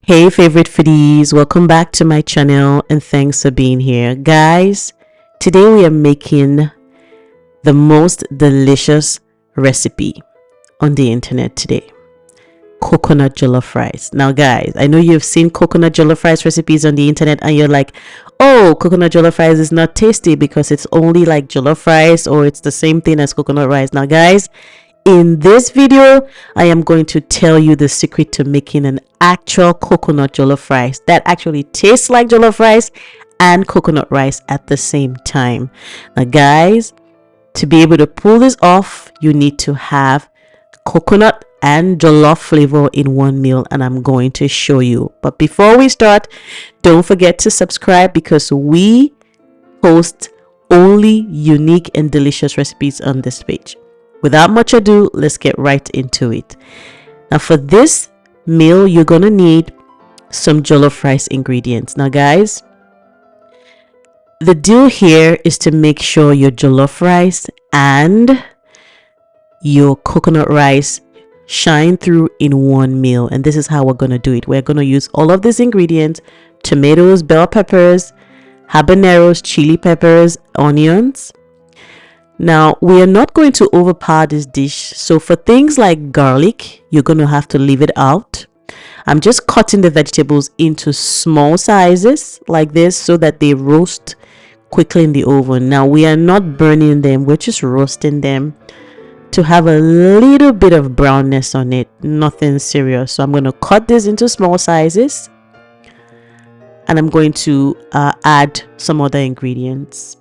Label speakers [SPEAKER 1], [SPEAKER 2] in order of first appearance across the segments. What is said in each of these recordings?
[SPEAKER 1] Hey favorite foodies, welcome back to my channel and thanks for being here. Guys, today we are making the most delicious recipe on the internet today. Coconut jollof rice. Now guys, I know you've seen coconut jollof rice recipes on the internet and you're like, oh, coconut jollof rice is not tasty because it's only like jollof rice or it's the same thing as coconut rice. Now guys, in this video, I am going to tell you the secret to making an actual coconut jollof rice that actually tastes like jollof rice and coconut rice at the same time. Now guys, to be able to pull this off, you need to have coconut and jollof flavor in one meal, and I'm going to show you. But before we start, don't forget to subscribe because we post only unique and delicious recipes on this page. Without much ado, let's get right into it. Now for this meal, you're going to need some jollof rice ingredients. Now guys, the deal here is to make sure your jollof rice and your coconut rice shine through in one meal. And this is how we're going to do it. We're going to use all of these ingredients: tomatoes, bell peppers, habaneros, chili peppers, onions. Now, we are not going to overpower this dish. So for things like garlic, you're going to have to leave it out. I'm just cutting the vegetables into small sizes like this so that they roast quickly in the oven. Now, we are not burning them. We're just roasting them to have a little bit of brownness on it. Nothing serious. So I'm going to cut this into small sizes. And I'm going to add some other ingredients.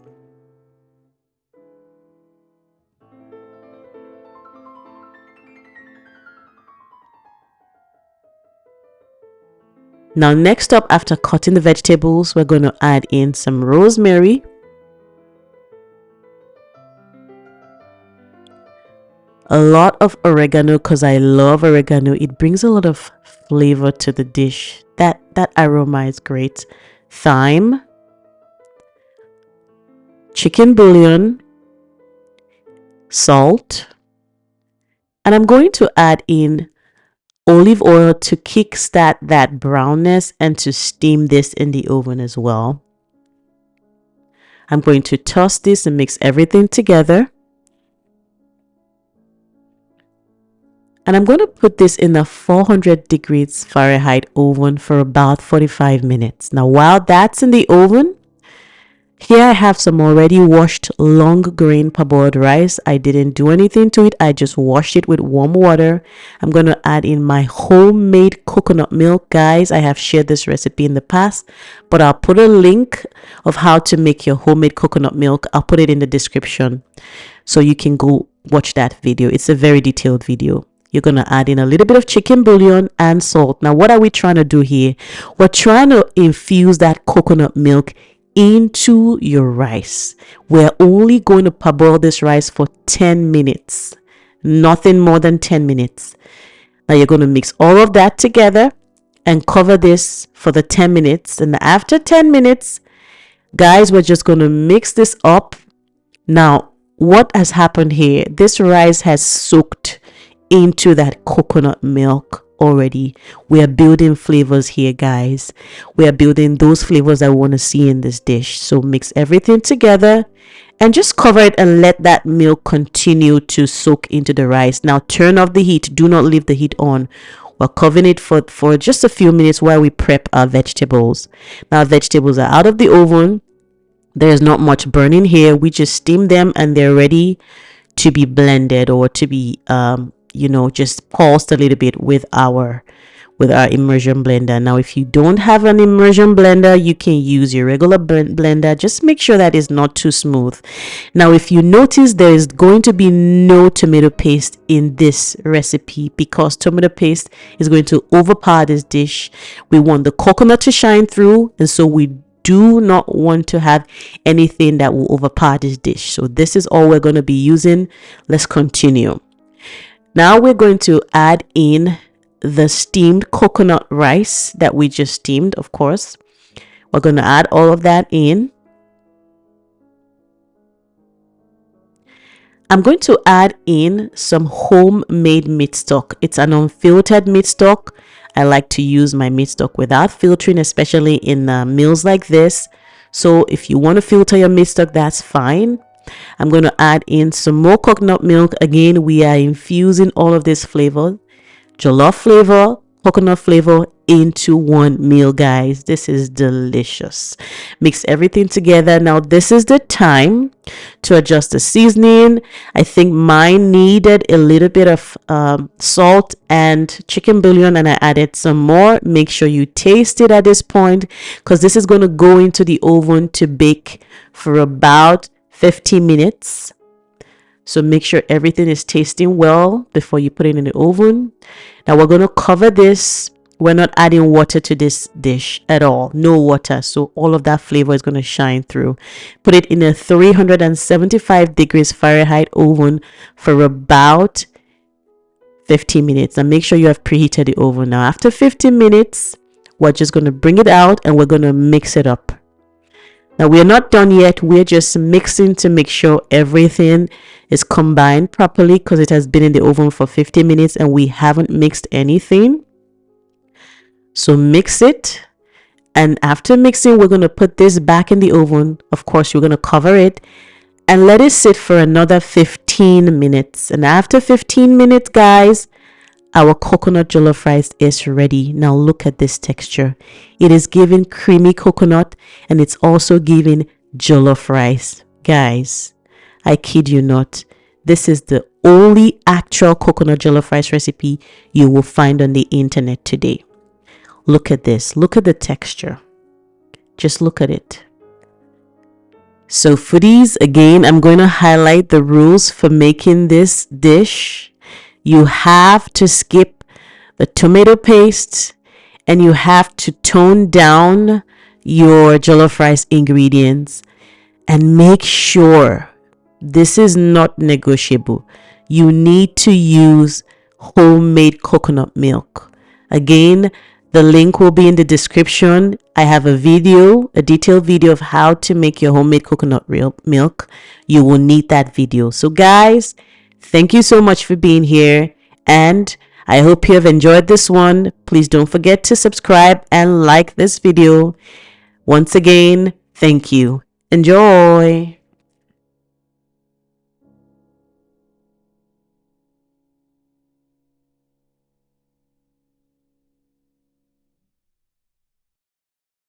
[SPEAKER 1] Now next up, after cutting the vegetables, we're going to add in some rosemary, a lot of oregano because I love oregano. It brings a lot of flavor to the dish. That aroma is great. Thyme, chicken bouillon, salt, and I'm going to add in olive oil to kickstart that brownness and to steam this in the oven as well. I'm going to toss this and mix everything together. And I'm going to put this in a 400 degrees Fahrenheit oven for about 45 minutes. Now, while that's in the oven, here I have some already washed long grain parboiled rice. I didn't do anything to it. I just washed it with warm water. I'm going to add in my homemade coconut milk. Guys, I have shared this recipe in the past, but I'll put a link of how to make your homemade coconut milk. I'll put it in the description so you can go watch that video. It's a very detailed video. You're going to add in a little bit of chicken bouillon and salt. Now, what are we trying to do here? We're trying to infuse that coconut milk into your rice. We're only going to parboil this rice for 10 minutes, nothing more than 10 minutes. Now you're going to mix all of that together and cover this for the 10 minutes. And after 10 minutes, guys, we're just going to mix this up. Now, what has happened here? This rice has soaked into that coconut milk already. We are building flavors here, guys. We are building those flavors I want to see in this dish. So mix everything together and just cover it and let that milk continue to soak into the rice. Now turn off the heat. Do not leave the heat on. We're covering it for just a few minutes while we prep our vegetables. Now vegetables are out of the oven. There's not much burning here. We just steam them and they're ready to be blended or to be just pulsed a little bit with our immersion blender. Now if you don't have an immersion blender, you can use your regular blender. Just make sure that it's not too smooth. Now if you notice, there is going to be no tomato paste in this recipe because tomato paste is going to overpower this dish. We want the coconut to shine through, and so we do not want to have anything that will overpower this dish. So this is all we're going to be using. Let's continue. Now we're going to add in the steamed coconut rice that we just steamed, of course. We're going to add all of that in. I'm going to add in some homemade meat stock. It's an unfiltered meat stock. I like to use my meat stock without filtering, especially in meals like this. So if you want to filter your meat stock, that's fine. I'm going to add in some more coconut milk. Again, we are infusing all of this flavor, jollof flavor, coconut flavor into one meal, guys. This is delicious. Mix everything together. Now this is the time to adjust the seasoning. I think mine needed a little bit of salt and chicken bouillon, and I added some more. Make sure you taste it at this point, because this is going to go into the oven to bake for about 15 minutes. So make sure everything is tasting well before you put it in the oven. Now we're going to cover this. We're not adding water to this dish at all. No water. So all of that flavor is going to shine through. Put it in a 375 degrees Fahrenheit oven for about 15 minutes. And make sure you have preheated the oven. Now after 15 minutes, we're just going to bring it out and we're going to mix it up. Now we are not done yet. We're just mixing to make sure everything is combined properly, because it has been in the oven for 15 minutes and we haven't mixed anything. So mix it. And after mixing, we're going to put this back in the oven. Of course, you're going to cover it and let it sit for another 15 minutes. And after 15 minutes, guys, our coconut jollof rice is ready. Now look at this texture. It is giving creamy coconut and it's also giving jollof rice. Guys, I kid you not. This is the only actual coconut jollof rice recipe you will find on the internet today. Look at this. Look at the texture. Just look at it. So foodies, again, I'm going to highlight the rules for making this dish. You have to skip the tomato paste and you have to tone down your jollof rice ingredients, and make sure this is not negotiable. You need to use homemade coconut milk. Again, the link will be in the description. I have a video, a detailed video of how to make your homemade coconut milk. You will need that video. So guys, thank you so much for being here, and I hope you have enjoyed this one. Please don't forget to subscribe and like this video. Once again, thank you. Enjoy.